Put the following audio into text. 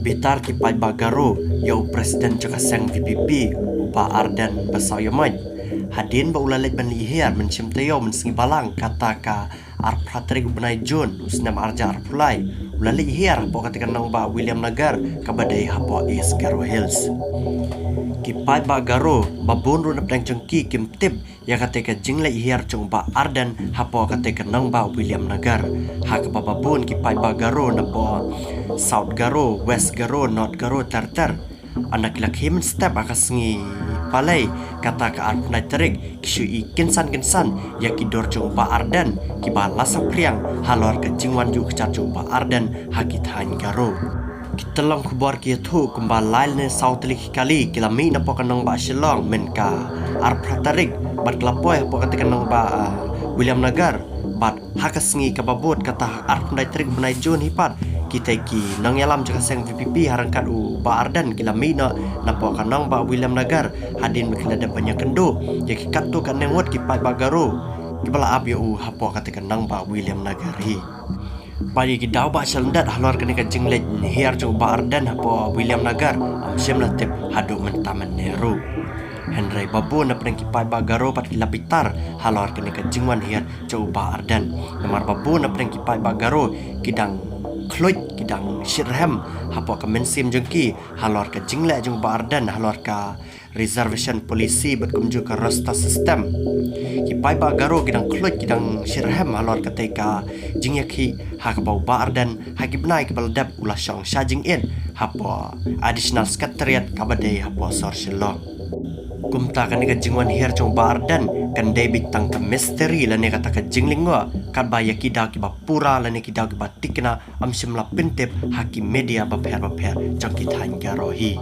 Bitar kipai bagaro yau presiden cakaseng VPP uba Ardan basayamaj. Hadin ba ulalit ban lihir mencium tayo mensengi balang kata ka arpratrik benai Jun usnam arja arpulai ulalit lihir po katikan nang ba William Nagar kabadai hapo East Garo Hills. Kipai ba garo babun ru napdang cengki kim tip ya katika jinglai lihir cung ba Ardan hapo katika nang ba William Nagar. Hak babun kipai ba garo napo South Garo, West Garo, North Garo terter. Anak lak himen step akasengi palai kata ka arpnai terik kisu kinsan ya kidor cung ba Ardan kibala sapriang halor ke jingwan ju kecar cung ba Ardan hakit hain Garo. Kita lang kubar kia tu kembali ne South lik kali kilami napo kanang ba Shillong men ka arpratarik bat kelapoy po kata kanang ba William Nagar bat hakasengi kababot kata arpnai terik benai Jun hipat kita ki nang yalam jaka seng VPP harangkat ba Ardan kilami na po kanang ba William Nagar hadin bekila dan banyak kendo ya kikat tu kan nengwat kipai bagaro kibala abyo hapo kata kanang ba William Nagar hi bagi kita ba selendat halor kene ka jinglet hiar jo ba Ardan hapo William Nagar amsem latip hadu mentaman neru Henry babu na pedang kipai bagaro pat kilapitar halor kene ka jingwan hiar jo ba Ardan namar babu na pedang kipai bagaro kidang Kloit kidang Shirham hapo ka mensim jengki halor ka jingle jeng ba Ardan halor ka reservation polisi berkumju ka rosta sistem kipai ba garo kidang Kloit kidang Shirham halor ka teka jingyaki hak bau ba Ardan hakibnai ke beldap ulah syong shajing in hapo additional secretariat kabadai hapo sorshelo kumta kan ka jingwan her jong ba Ardan kan David tang ka misteri la ne kata ka jinglingwa kan ba yakida ki ba pura la ne kida ki ba tikna amsim la pintep hakim media ba pher jang ki than garohi